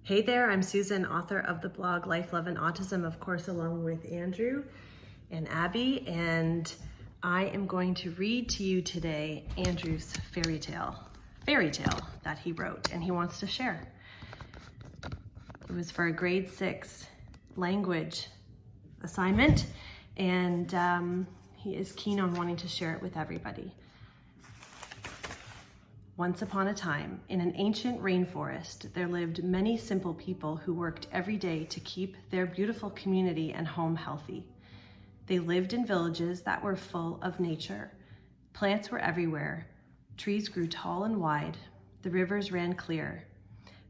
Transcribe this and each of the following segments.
Hey there, I'm Susan, author of the blog Life, Love, and Autism, of course, along with Andrew and Abby, and I am going to read to you today Andrew's fairy tale that he wrote and he wants to share. It was for a grade 6 language assignment, and he is keen on wanting to share it with everybody. Once upon a time, in an ancient rainforest, there lived many simple people who worked every day to keep their beautiful community and home healthy. They lived in villages that were full of nature. Plants were everywhere. Trees grew tall and wide. The rivers ran clear.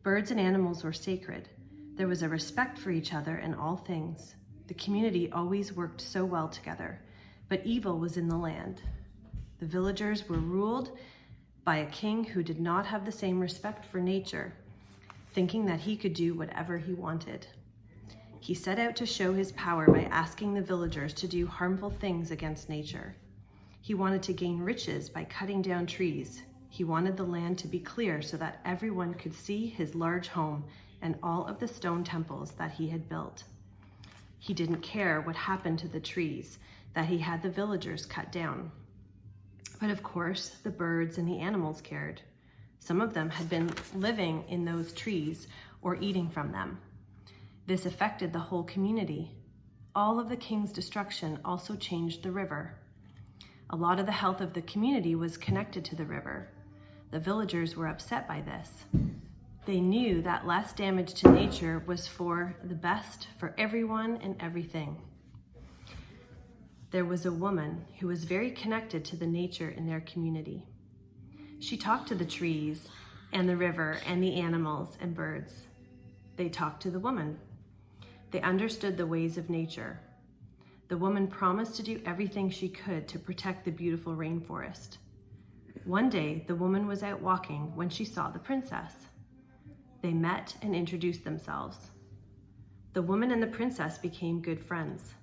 Birds and animals were sacred. There was a respect for each other in all things. The community always worked so well together, but evil was in the land. The villagers were ruled by a king who did not have the same respect for nature, thinking that he could do whatever he wanted. He set out to show his power by asking the villagers to do harmful things against nature. He wanted to gain riches by cutting down trees. He wanted the land to be clear so that everyone could see his large home and all of the stone temples that he had built. He didn't care what happened to the trees that he had the villagers cut down. But of course, the birds and the animals cared. Some of them had been living in those trees or eating from them. This affected the whole community. All of the king's destruction also changed the river. A lot of the health of the community was connected to the river. The villagers were upset by this. They knew that less damage to nature was for the best for everyone and everything. There was a woman who was very connected to the nature in their community. She talked to the trees and the river and the animals and birds. They talked to the woman. They understood the ways of nature. The woman promised to do everything she could to protect the beautiful rainforest. One day, the woman was out walking when she saw the princess. They met and introduced themselves. The woman and the princess became good friends.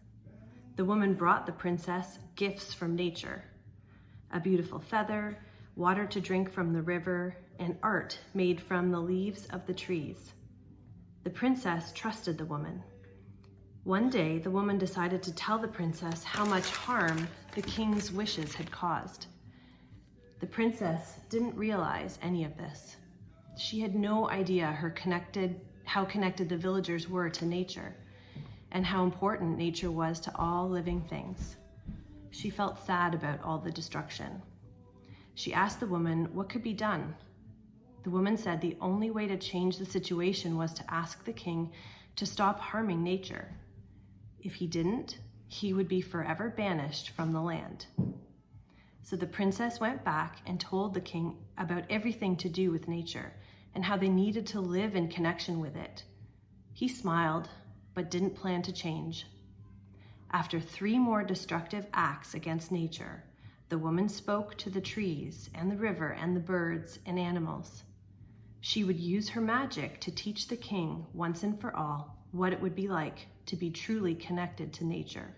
The woman brought the princess gifts from nature, a beautiful feather, water to drink from the river, and art made from the leaves of the trees. The princess trusted the woman. One day, the woman decided to tell the princess how much harm the king's wishes had caused. The princess didn't realize any of this. She had no idea how connected the villagers were to nature, and how important nature was to all living things. She felt sad about all the destruction. She asked the woman what could be done. The woman said the only way to change the situation was to ask the king to stop harming nature. If he didn't, he would be forever banished from the land. So the princess went back and told the king about everything to do with nature and how they needed to live in connection with it. He smiled, but didn't plan to change. After 3 more destructive acts against nature, the woman spoke to the trees and the river and the birds and animals. She would use her magic to teach the king once and for all what it would be like to be truly connected to nature.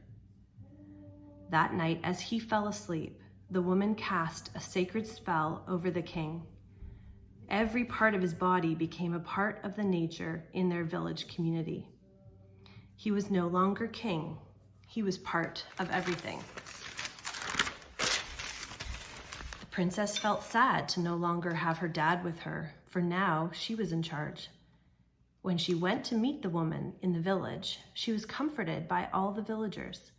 That night, as he fell asleep, the woman cast a sacred spell over the king. Every part of his body became a part of the nature in their village community. He was no longer king. He was part of everything. The princess felt sad to no longer have her dad with her, for now she was in charge. When she went to meet the woman in the village, she was comforted by all the villagers.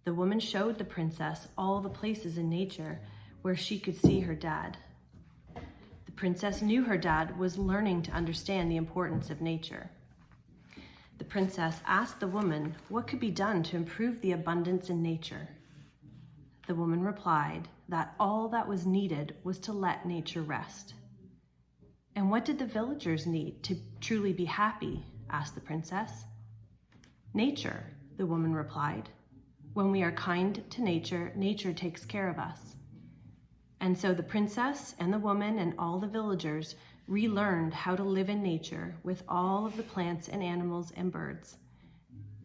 The woman showed the princess all the places in nature where she could see her dad. The princess knew her dad was learning to understand the importance of nature. The princess asked the woman what could be done to improve the abundance in nature. The woman replied that all that was needed was to let nature rest. And what did the villagers need to truly be happy? Asked the princess. Nature, the woman replied. When we are kind to nature, nature takes care of us. And so the princess and the woman and all the villagers relearned how to live in nature with all of the plants and animals and birds.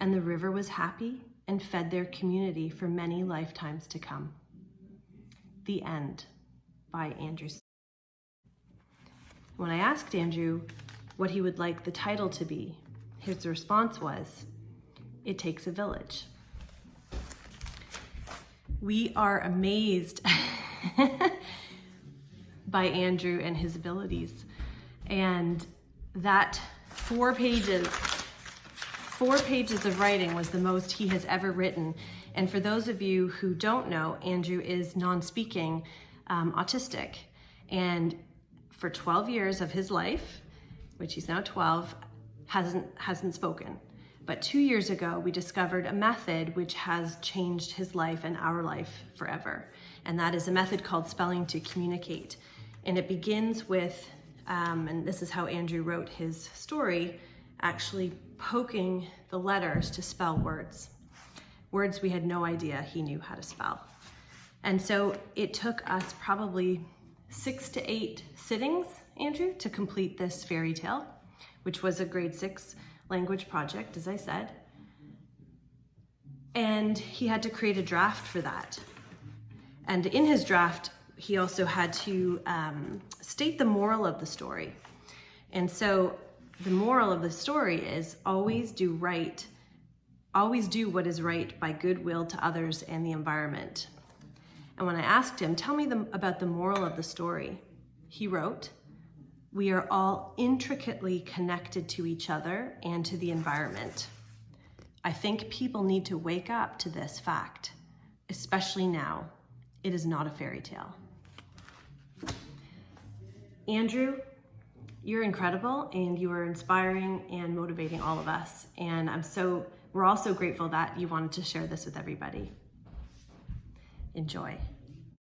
And the river was happy and fed their community for many lifetimes to come. The End, by Andrew. When I asked Andrew what he would like the title to be. His response was, "It takes a village." We are amazed by Andrew and his abilities. And that 4 pages of writing was the most he has ever written. And for those of you who don't know, Andrew is non-speaking autistic. And for 12 years of his life, which he's now 12, hasn't spoken. But 2 years ago, we discovered a method which has changed his life and our life forever. And that is a method called spelling to communicate. And it begins with, and this is how Andrew wrote his story, actually poking the letters to spell words. Words we had no idea he knew how to spell. And so it took us probably 6 to 8 sittings, Andrew, to complete this fairy tale, which was a grade 6 language project, as I said. And he had to create a draft for that. And in his draft, he also had to state the moral of the story. And so the moral of the story is always do what is right by goodwill to others and the environment. And when I asked him, tell me about the moral of the story, he wrote, "We are all intricately connected to each other and to the environment. I think people need to wake up to this fact, especially now. It is not a fairy tale." Andrew, you're incredible, and you are inspiring and motivating all of us. And we're all so grateful that you wanted to share this with everybody. Enjoy.